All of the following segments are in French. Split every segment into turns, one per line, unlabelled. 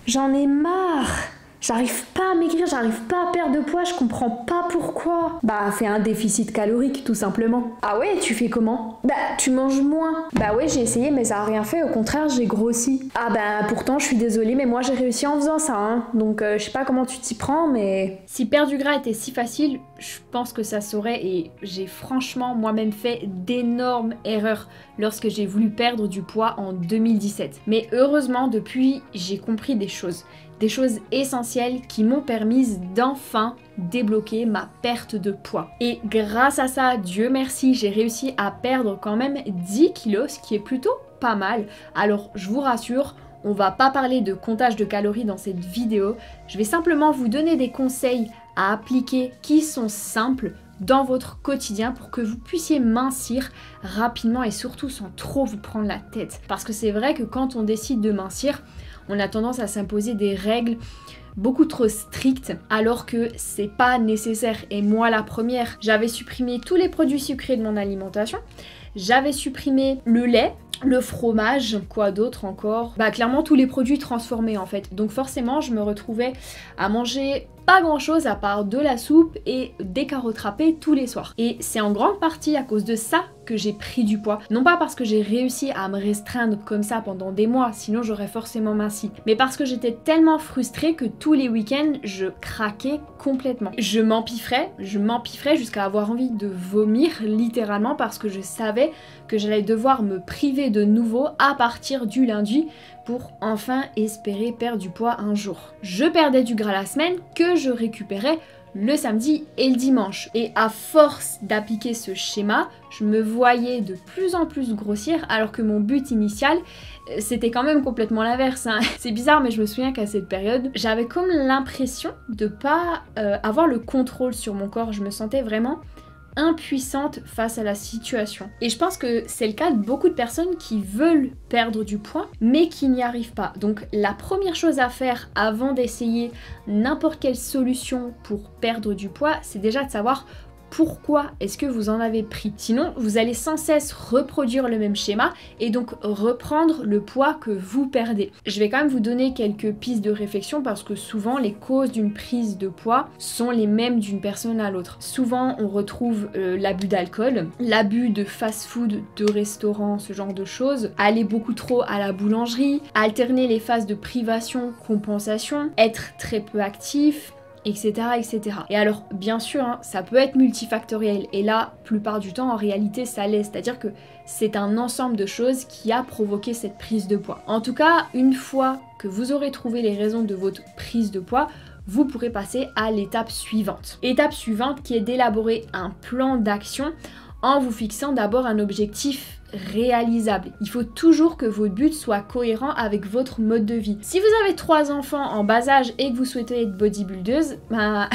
J'en ai marre. J'arrive pas à maigrir, j'arrive pas à perdre de poids, je comprends pas pourquoi. Bah, fais un déficit calorique, tout simplement. Ah ouais, tu fais comment? Bah, tu manges moins. Bah ouais, j'ai essayé, mais ça a rien fait, au contraire, j'ai grossi. Ah bah, pourtant, je suis désolée, mais moi j'ai réussi en faisant ça, hein. Donc, je sais pas comment tu t'y prends, mais...
Si perdre du gras était si facile, je pense que ça saurait et j'ai franchement moi-même fait d'énormes erreurs lorsque j'ai voulu perdre du poids en 2017. Mais heureusement, depuis, j'ai compris des choses essentielles qui m'ont permis d'enfin débloquer ma perte de poids. Et grâce à ça, Dieu merci, j'ai réussi à perdre quand même 10 kilos, ce qui est plutôt pas mal. Alors je vous rassure, on va pas parler de comptage de calories dans cette vidéo, je vais simplement vous donner des conseils à appliquer qui sont simples dans votre quotidien pour que vous puissiez mincir rapidement et surtout sans trop vous prendre la tête. Parce que c'est vrai que quand on décide de mincir, on a tendance à s'imposer des règles beaucoup trop strictes alors que c'est pas nécessaire. Et moi la première, j'avais supprimé tous les produits sucrés de mon alimentation, j'avais supprimé le lait, le fromage, quoi d'autre encore? Bah clairement tous les produits transformés en fait. Donc forcément je me retrouvais à manger pas grand chose à part de la soupe et des carottes râpées tous les soirs. Et c'est en grande partie à cause de ça que j'ai pris du poids. Non pas parce que j'ai réussi à me restreindre comme ça pendant des mois, sinon j'aurais forcément minci. Mais parce que j'étais tellement frustrée que tous les week-ends, je craquais complètement. Je m'empiffrais jusqu'à avoir envie de vomir littéralement parce que je savais que j'allais devoir me priver de nouveau à partir du lundi pour enfin espérer perdre du poids un jour. Je perdais du gras la semaine que je récupérais le samedi et le dimanche. Et à force d'appliquer ce schéma, je me voyais de plus en plus grossir alors que mon but initial, c'était quand même complètement l'inverse, hein. C'est bizarre mais je me souviens qu'à cette période, j'avais comme l'impression de pas avoir le contrôle sur mon corps. Je me sentais vraiment impuissante face à la situation. Et je pense que c'est le cas de beaucoup de personnes qui veulent perdre du poids mais qui n'y arrivent pas. Donc la première chose à faire avant d'essayer n'importe quelle solution pour perdre du poids, c'est déjà de savoir pourquoi est-ce que vous en avez pris. Sinon, vous allez sans cesse reproduire le même schéma et donc reprendre le poids que vous perdez. Je vais quand même vous donner quelques pistes de réflexion parce que souvent les causes d'une prise de poids sont les mêmes d'une personne à l'autre. Souvent, on retrouve l'abus d'alcool, l'abus de fast-food, de restaurants, ce genre de choses, aller beaucoup trop à la boulangerie, alterner les phases de privation, compensation, être très peu actif, etc., etc. Et alors, bien sûr, hein, ça peut être multifactoriel. Et la plupart du temps, en réalité, ça l'est. C'est-à-dire que c'est un ensemble de choses qui a provoqué cette prise de poids. En tout cas, une fois que vous aurez trouvé les raisons de votre prise de poids, vous pourrez passer à l'étape suivante. Étape suivante qui est d'élaborer un plan d'action en vous fixant d'abord un objectif réalisable. Il faut toujours que votre but soit cohérent avec votre mode de vie. Si vous avez 3 enfants en bas âge et que vous souhaitez être bodybuildeuse, ben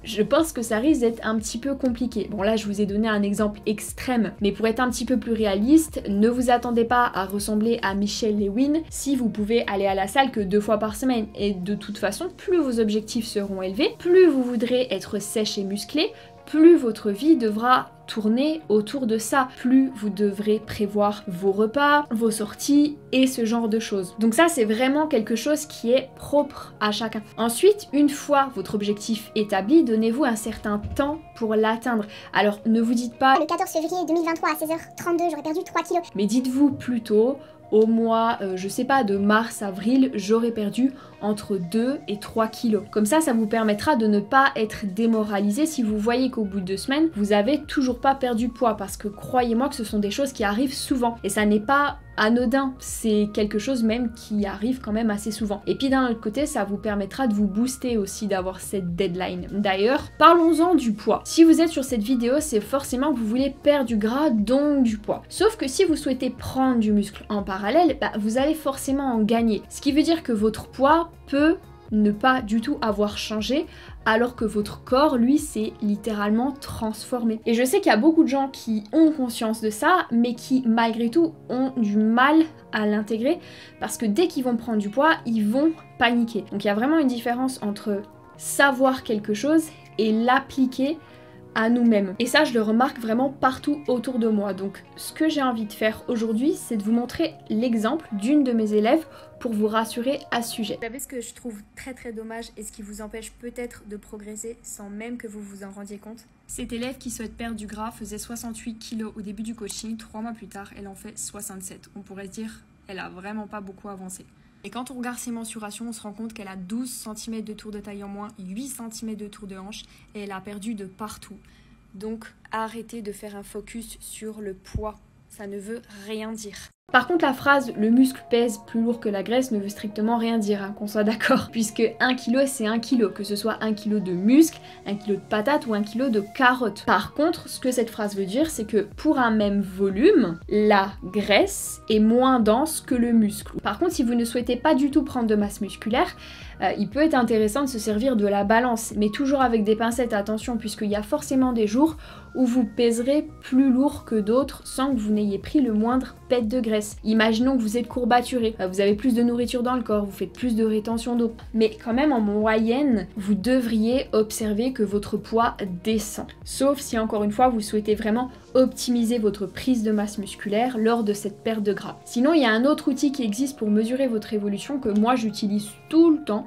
je pense que ça risque d'être un petit peu compliqué. Bon là je vous ai donné un exemple extrême, mais pour être un petit peu plus réaliste, ne vous attendez pas à ressembler à Michelle Lewin si vous pouvez aller à la salle que 2 fois par semaine. Et de toute façon, plus vos objectifs seront élevés, plus vous voudrez être sèche et musclée, plus votre vie devra tourner autour de ça, plus vous devrez prévoir vos repas, vos sorties et ce genre de choses. Donc ça c'est vraiment quelque chose qui est propre à chacun. Ensuite, une fois votre objectif établi, donnez-vous un certain temps pour l'atteindre. Alors ne vous dites pas
le 14 février 2023 à 16h32 j'aurais perdu 3 kilos,
mais dites-vous plutôt au mois, je sais pas, de mars-avril, j'aurais perdu entre 2 et 3 kilos. Comme ça vous permettra de ne pas être démoralisé si vous voyez qu'au bout de 2 semaines, vous avez toujours pas perdu poids, parce que croyez-moi que ce sont des choses qui arrivent souvent. Et ça n'est pas anodin, c'est quelque chose même qui arrive quand même assez souvent. Et puis d'un autre côté, ça vous permettra de vous booster aussi d'avoir cette deadline. D'ailleurs, parlons-en du poids. Si vous êtes sur cette vidéo, c'est forcément que vous voulez perdre du gras, donc du poids. Sauf que si vous souhaitez prendre du muscle en parallèle, vous allez forcément en gagner. Ce qui veut dire que votre poids peut ne pas du tout avoir changé, alors que votre corps, lui, s'est littéralement transformé. Et je sais qu'il y a beaucoup de gens qui ont conscience de ça, mais qui, malgré tout, ont du mal à l'intégrer, parce que dès qu'ils vont prendre du poids, ils vont paniquer. Donc il y a vraiment une différence entre savoir quelque chose et l'appliquer à nous-mêmes. Et ça, je le remarque vraiment partout autour de moi. Donc ce que j'ai envie de faire aujourd'hui, c'est de vous montrer l'exemple d'une de mes élèves pour vous rassurer à ce sujet. Vous savez ce que je trouve très dommage et ce qui vous empêche peut-être de progresser sans même que vous vous en rendiez compte? Cette élève qui souhaite perdre du gras faisait 68 kg au début du coaching, 3 mois plus tard, elle en fait 67. On pourrait se dire, elle a vraiment pas beaucoup avancé. Et quand on regarde ses mensurations, on se rend compte qu'elle a 12 cm de tour de taille en moins, 8 cm de tour de hanche et elle a perdu de partout. Donc arrêtez de faire un focus sur le poids, ça ne veut rien dire. Par contre, la phrase « le muscle pèse plus lourd que la graisse » ne veut strictement rien dire, hein, qu'on soit d'accord. Puisque 1 kg c'est 1 kg, que ce soit 1 kg de muscle, 1 kg de patates ou 1 kg de carottes. Par contre, ce que cette phrase veut dire, c'est que pour un même volume, la graisse est moins dense que le muscle. Par contre, si vous ne souhaitez pas du tout prendre de masse musculaire, il peut être intéressant de se servir de la balance, mais toujours avec des pincettes, attention, puisqu'il y a forcément des jours où vous pèserez plus lourd que d'autres sans que vous n'ayez pris le moindre pet de graisse. Imaginons que vous êtes courbaturé, vous avez plus de nourriture dans le corps, vous faites plus de rétention d'eau, mais quand même en moyenne, vous devriez observer que votre poids descend. Sauf si encore une fois, vous souhaitez vraiment optimiser votre prise de masse musculaire lors de cette perte de gras. Sinon, il y a un autre outil qui existe pour mesurer votre évolution que moi j'utilise tout le temps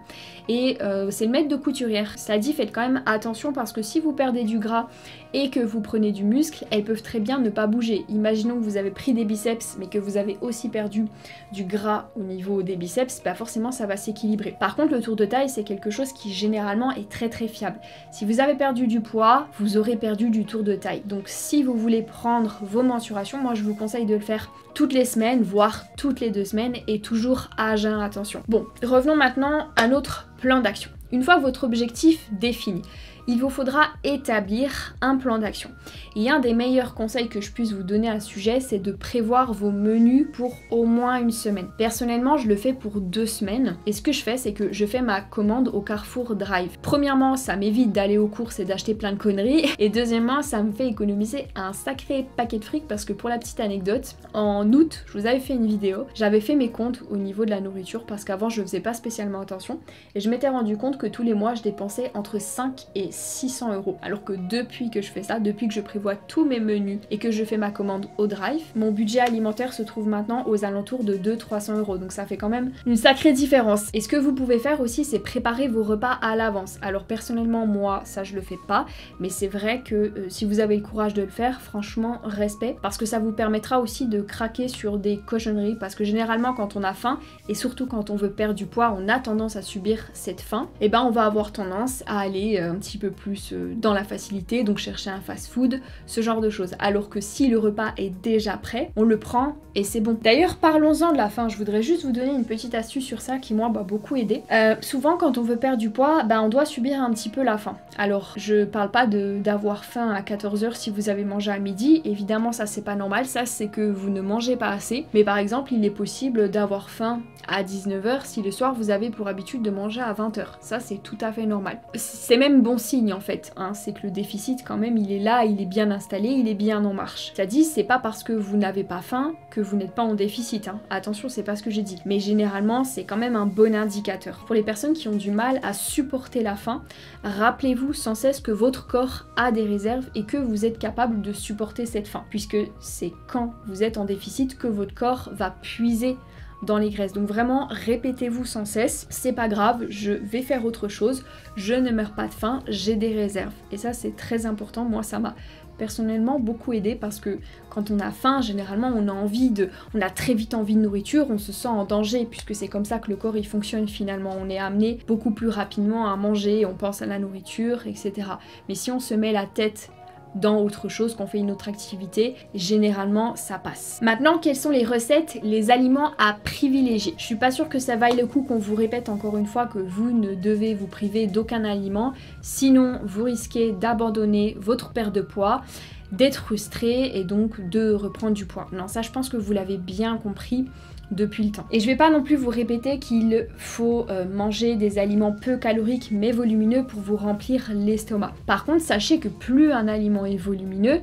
et c'est le mètre de couturière. Cela dit, faites quand même attention parce que si vous perdez du gras et que vous prenez du muscle, elles peuvent très bien ne pas bouger. Imaginons que vous avez pris des biceps mais que vous avez aussi perdu du gras au niveau des biceps, bah forcément ça va s'équilibrer. Par contre, le tour de taille, c'est quelque chose qui généralement est très fiable. Si vous avez perdu du poids, vous aurez perdu du tour de taille. Donc si vous voulez prendre vos mensurations, moi je vous conseille de le faire toutes les semaines, voire toutes les 2 semaines et toujours à jeun, attention. Bon, revenons maintenant à notre plan d'action. Une fois votre objectif défini, il vous faudra établir un plan d'action. Et un des meilleurs conseils que je puisse vous donner à ce sujet, c'est de prévoir vos menus pour au moins une semaine. Personnellement, je le fais pour 2 semaines. Et ce que je fais, c'est que je fais ma commande au Carrefour Drive. Premièrement, ça m'évite d'aller aux courses et d'acheter plein de conneries. Et deuxièmement, ça me fait économiser un sacré paquet de fric parce que pour la petite anecdote, en août, je vous avais fait une vidéo. J'avais fait mes comptes au niveau de la nourriture parce qu'avant, je faisais pas spécialement attention. Et je m'étais rendu compte que tous les mois, je dépensais entre 5 et 600 €. Alors que depuis que je fais ça, depuis que je prévois tous mes menus et que je fais ma commande au Drive, mon budget alimentaire se trouve maintenant aux alentours de 200-300 €. Donc ça fait quand même une sacrée différence. Et ce que vous pouvez faire aussi, c'est préparer vos repas à l'avance. Alors personnellement, moi, ça je le fais pas, mais c'est vrai que si vous avez le courage de le faire, franchement, respect, parce que ça vous permettra aussi de craquer sur des cochonneries, parce que généralement quand on a faim, et surtout quand on veut perdre du poids, on a tendance à subir cette faim, et ben on va avoir tendance à aller un petit peu plus dans la facilité, donc chercher un fast-food, ce genre de choses. Alors que si le repas est déjà prêt, on le prend et c'est bon. D'ailleurs, parlons-en de la faim. Je voudrais juste vous donner une petite astuce sur ça qui moi m'a beaucoup aidé. Souvent, quand on veut perdre du poids, on doit subir un petit peu la faim. Alors, je parle pas d'avoir faim à 14 h si vous avez mangé à midi. Évidemment, ça c'est pas normal. Ça c'est que vous ne mangez pas assez. Mais par exemple, il est possible d'avoir faim à 19 h si le soir vous avez pour habitude de manger à 20 h. Ça c'est tout à fait normal. C'est même bon signe en fait, hein. C'est que le déficit quand même il est là, il est bien installé, il est bien en marche. Ça dit, c'est pas parce que vous n'avez pas faim que vous n'êtes pas en déficit, hein. Attention, c'est pas ce que j'ai dit. Mais généralement c'est quand même un bon indicateur. Pour les personnes qui ont du mal à supporter la faim, rappelez-vous sans cesse que votre corps a des réserves et que vous êtes capable de supporter cette faim. Puisque c'est quand vous êtes en déficit que votre corps va puiser dans les graisses. Donc vraiment, répétez-vous sans cesse, c'est pas grave, je vais faire autre chose, je ne meurs pas de faim, j'ai des réserves. Et ça c'est très important, moi ça m'a personnellement beaucoup aidé parce que quand on a faim, généralement on a très vite envie de nourriture, on se sent en danger puisque c'est comme ça que le corps il fonctionne finalement, on est amené beaucoup plus rapidement à manger, on pense à la nourriture, etc. Mais si on se met la tête dans autre chose, qu'on fait une autre activité, généralement ça passe. Maintenant, quelles sont les recettes, les aliments à privilégier? Je suis pas sûre que ça vaille le coup qu'on vous répète encore une fois que vous ne devez vous priver d'aucun aliment, sinon vous risquez d'abandonner votre perte de poids, d'être frustré et donc de reprendre du poids. Non, ça je pense que vous l'avez bien compris depuis le temps. Et je vais pas non plus vous répéter qu'il faut manger des aliments peu caloriques mais volumineux pour vous remplir l'estomac. Par contre, sachez que plus un aliment est volumineux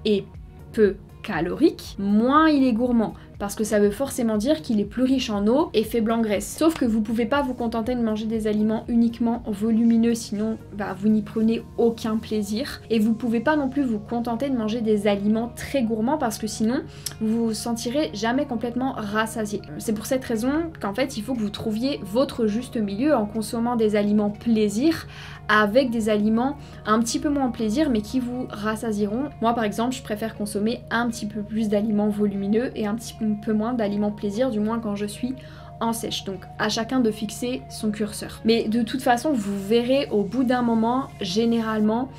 et peu calorique, moins il est gourmand. parce que ça veut forcément dire qu'il est plus riche en eau et faible en graisse. Sauf que vous pouvez pas vous contenter de manger des aliments uniquement volumineux, sinon vous n'y prenez aucun plaisir. Et vous pouvez pas non plus vous contenter de manger des aliments très gourmands parce que sinon vous vous sentirez jamais complètement rassasié. C'est pour cette raison qu'en fait il faut que vous trouviez votre juste milieu en consommant des aliments plaisir avec des aliments un petit peu moins plaisir mais qui vous rassasieront. Moi par exemple je préfère consommer un petit peu plus d'aliments volumineux et un petit peu moins d'aliments plaisir, du moins quand je suis en sèche. Donc à chacun de fixer son curseur. Mais de toute façon vous verrez au bout d'un moment, généralement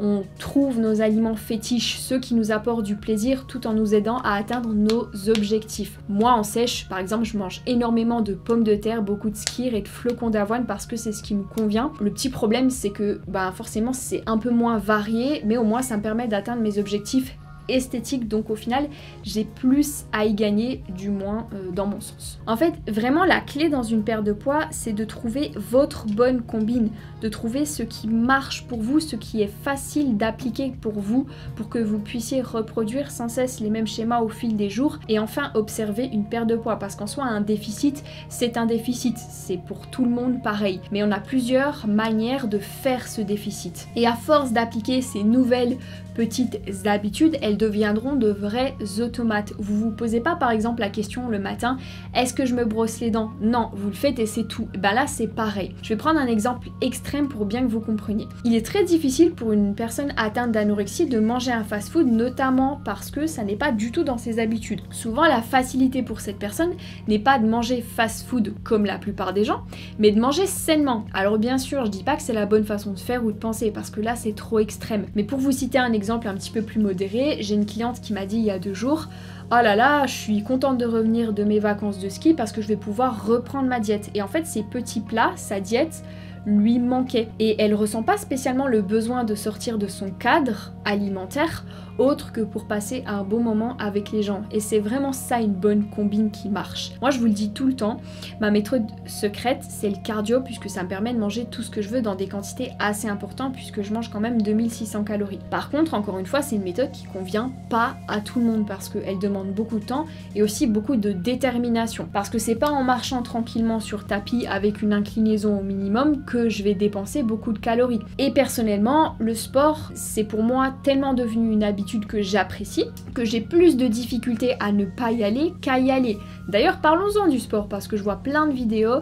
on trouve nos aliments fétiches, ceux qui nous apportent du plaisir tout en nous aidant à atteindre nos objectifs. Moi en sèche, par exemple, je mange énormément de pommes de terre, beaucoup de skyr et de flocons d'avoine parce que c'est ce qui me convient. Le petit problème c'est que forcément c'est un peu moins varié, mais au moins ça me permet d'atteindre mes objectifs esthétique, donc au final j'ai plus à y gagner, du moins dans mon sens. En fait vraiment la clé dans une perte de poids c'est de trouver votre bonne combine, de trouver ce qui marche pour vous, ce qui est facile d'appliquer pour vous, pour que vous puissiez reproduire sans cesse les mêmes schémas au fil des jours et enfin observer une perte de poids, parce qu'en soi un déficit c'est un déficit, c'est pour tout le monde pareil, mais on a plusieurs manières de faire ce déficit et à force d'appliquer ces nouvelles petites habitudes, elles deviendront de vrais automates. Vous vous posez pas par exemple la question le matin, est-ce que je me brosse les dents? Non, vous le faites et c'est tout. Là c'est pareil. Je vais prendre un exemple extrême pour bien que vous compreniez. Il est très difficile pour une personne atteinte d'anorexie de manger un fast-food, notamment parce que ça n'est pas du tout dans ses habitudes. Souvent la facilité pour cette personne n'est pas de manger fast-food comme la plupart des gens, mais de manger sainement. Alors bien sûr, je dis pas que c'est la bonne façon de faire ou de penser, parce que là c'est trop extrême. Mais pour vous citer un exemple un petit peu plus modéré, j'ai une cliente qui m'a dit il y a 2 jours, oh là là, je suis contente de revenir de mes vacances de ski parce que je vais pouvoir reprendre ma diète. Et en fait ces petits plats, sa diète lui manquait et elle ressent pas spécialement le besoin de sortir de son cadre alimentaire autre que pour passer un bon moment avec les gens, et c'est vraiment ça une bonne combine qui marche. Moi je vous le dis tout le temps, ma méthode secrète c'est le cardio, puisque ça me permet de manger tout ce que je veux dans des quantités assez importantes, puisque je mange quand même 2600 calories. Par contre encore une fois c'est une méthode qui convient pas à tout le monde parce qu'elle demande beaucoup de temps et aussi beaucoup de détermination, parce que c'est pas en marchant tranquillement sur tapis avec une inclinaison au minimum que je vais dépenser beaucoup de calories. Et personnellement le sport c'est pour moi tellement devenu une habitude que j'apprécie, que j'ai plus de difficultés à ne pas y aller qu'à y aller. D'ailleurs parlons-en du sport, parce que je vois plein de vidéos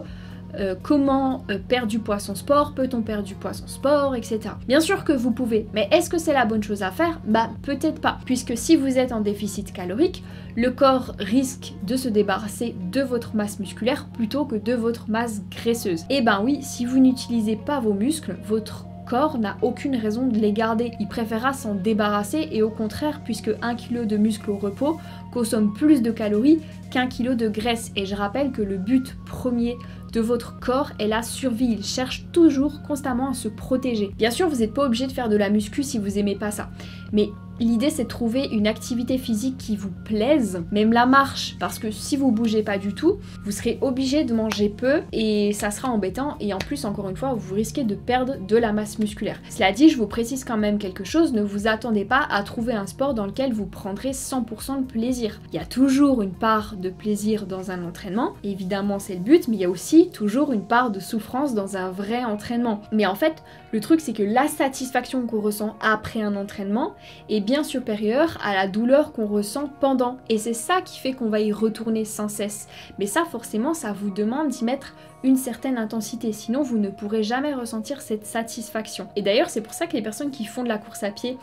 comment perdre du poids sans sport, peut-on perdre du poids sans sport, etc. Bien sûr que vous pouvez, mais est-ce que c'est la bonne chose à faire? Peut-être pas, puisque si vous êtes en déficit calorique, le corps risque de se débarrasser de votre masse musculaire plutôt que de votre masse graisseuse. Et oui, si vous n'utilisez pas vos muscles, votre corps n'a aucune raison de les garder. Il préférera s'en débarrasser, et au contraire, puisque 1 kg de muscle au repos consomme plus de calories qu'1 kg de graisse. Et je rappelle que le but premier de votre corps est la survie, il cherche toujours constamment à se protéger. Bien sûr vous n'êtes pas obligé de faire de la muscu si vous aimez pas ça, mais l'idée c'est de trouver une activité physique qui vous plaise, même la marche, parce que si vous bougez pas du tout, vous serez obligé de manger peu et ça sera embêtant, et en plus encore une fois vous risquez de perdre de la masse musculaire. Cela dit, je vous précise quand même quelque chose, ne vous attendez pas à trouver un sport dans lequel vous prendrez 100% de plaisir. Il y a toujours une part de plaisir dans un entraînement, évidemment c'est le but, mais il y a aussi toujours une part de souffrance dans un vrai entraînement. Mais en fait, le truc c'est que la satisfaction qu'on ressent après un entraînement est bien supérieure à la douleur qu'on ressent pendant. Et c'est ça qui fait qu'on va y retourner sans cesse. Mais ça forcément, ça vous demande d'y mettre une certaine intensité, sinon vous ne pourrez jamais ressentir cette satisfaction. Et d'ailleurs c'est pour ça que les personnes qui font de la course à pied,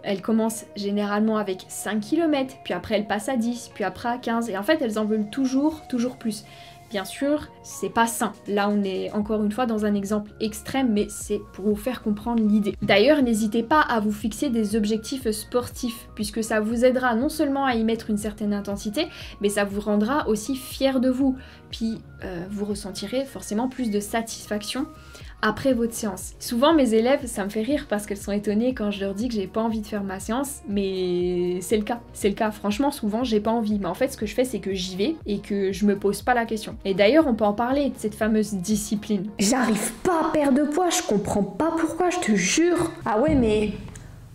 elles commencent généralement avec 5 km, puis après elles passent à 10, puis après à 15, et en fait elles en veulent toujours plus. Bien sûr, c'est pas sain. Là, on est encore une fois dans un exemple extrême, mais c'est pour vous faire comprendre l'idée. D'ailleurs, n'hésitez pas à vous fixer des objectifs sportifs, puisque ça vous aidera non seulement à y mettre une certaine intensité, mais ça vous rendra aussi fier de vous. Puis, vous ressentirez forcément plus de satisfaction après votre séance. Souvent mes élèves, ça me fait rire parce qu'elles sont étonnées quand je leur dis que j'ai pas envie de faire ma séance, mais c'est le cas. C'est le cas, franchement souvent j'ai pas envie, mais en fait ce que je fais c'est que j'y vais et que je me pose pas la question. Et d'ailleurs on peut en parler de cette fameuse discipline.
J'arrive pas à perdre de poids, je comprends pas pourquoi, je te jure. Ah ouais, mais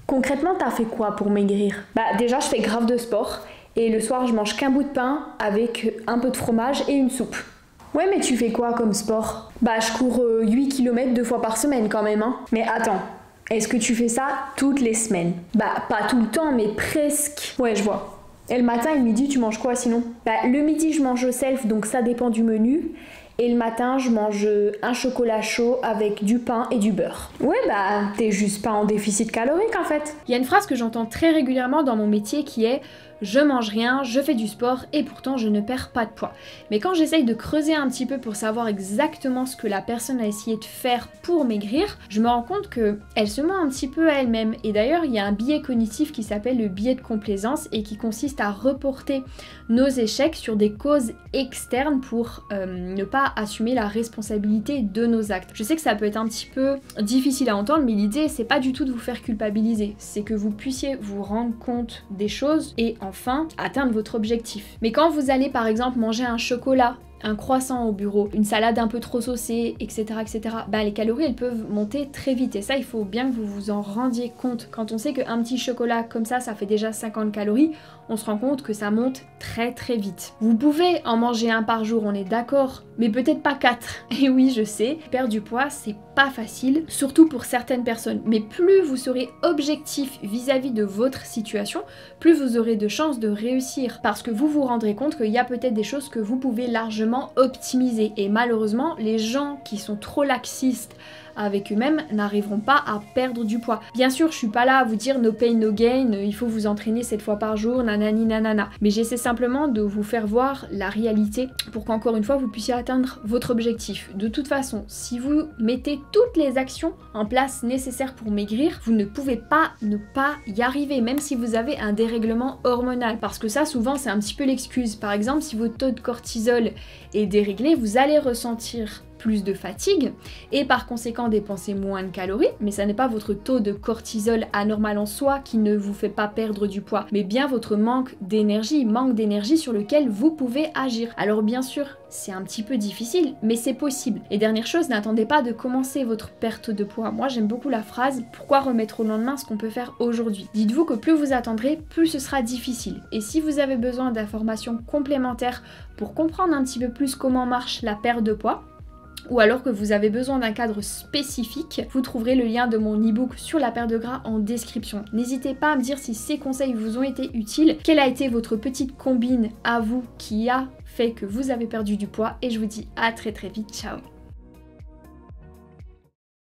concrètement t'as fait quoi pour maigrir? Déjà je fais grave de sport. Et le soir, je mange qu'un bout de pain avec un peu de fromage et une soupe. Ouais, mais tu fais quoi comme sport? Bah, je cours 8 km 2 fois par semaine quand même, hein. Mais attends, est-ce que tu fais ça toutes les semaines? Bah, pas tout le temps, mais presque. Ouais, je vois. Et le matin et le midi, tu manges quoi sinon? Bah, le midi, je mange au self, donc ça dépend du menu. Et le matin, je mange un chocolat chaud avec du pain et du beurre. Ouais, bah, t'es juste pas en déficit calorique en fait.
Il y a une phrase que j'entends très régulièrement dans mon métier qui est « je mange rien, je fais du sport et pourtant je ne perds pas de poids ». Mais quand j'essaye de creuser un petit peu pour savoir exactement ce que la personne a essayé de faire pour maigrir, je me rends compte qu'elle se ment un petit peu à elle-même. Et d'ailleurs, il y a un biais cognitif qui s'appelle le biais de complaisance et qui consiste à reporter nos échecs sur des causes externes pour ne pas assumer la responsabilité de nos actes. Je sais que ça peut être un petit peu difficile à entendre, mais l'idée c'est pas du tout de vous faire culpabiliser, c'est que vous puissiez vous rendre compte des choses et enfin atteindre votre objectif. Mais quand vous allez par exemple manger un chocolat, un croissant au bureau, une salade un peu trop saucée, etc. bah les calories elles peuvent monter très vite et ça il faut bien que vous vous en rendiez compte. Quand on sait qu'un petit chocolat comme ça fait déjà 50 calories, on se rend compte que ça monte très vite. Vous pouvez en manger un par jour, on est d'accord, mais peut-être pas 4. Et oui, je sais, perdre du poids, c'est pas facile, surtout pour certaines personnes. Mais plus vous serez objectif vis-à-vis de votre situation, plus vous aurez de chances de réussir. Parce que vous vous rendrez compte qu'il y a peut-être des choses que vous pouvez largement optimiser. Et malheureusement, les gens qui sont trop laxistes avec eux-mêmes n'arriveront pas à perdre du poids. Bien sûr, je suis pas là à vous dire no pain no gain, il faut vous entraîner 7 fois par jour, nanani nanana. Mais j'essaie simplement de vous faire voir la réalité pour qu'encore une fois vous puissiez atteindre votre objectif. De toute façon, si vous mettez toutes les actions en place nécessaires pour maigrir, vous ne pouvez pas ne pas y arriver, même si vous avez un dérèglement hormonal. Parce que ça, souvent, c'est un petit peu l'excuse. Par exemple, si votre taux de cortisol est déréglé, vous allez ressentir plus de fatigue et par conséquent dépenser moins de calories, mais ça n'est pas votre taux de cortisol anormal en soi qui ne vous fait pas perdre du poids, mais bien votre manque d'énergie sur lequel vous pouvez agir. Alors bien sûr, c'est un petit peu difficile, mais c'est possible. Et dernière chose, n'attendez pas de commencer votre perte de poids. Moi j'aime beaucoup la phrase « Pourquoi remettre au lendemain ce qu'on peut faire aujourd'hui ?» Dites-vous que plus vous attendrez, plus ce sera difficile. Et si vous avez besoin d'informations complémentaires pour comprendre un petit peu plus comment marche la perte de poids, ou alors que vous avez besoin d'un cadre spécifique, vous trouverez le lien de mon e-book sur la perte de gras en description. N'hésitez pas à me dire si ces conseils vous ont été utiles, quelle a été votre petite combine à vous qui a fait que vous avez perdu du poids et je vous dis à très vite, ciao.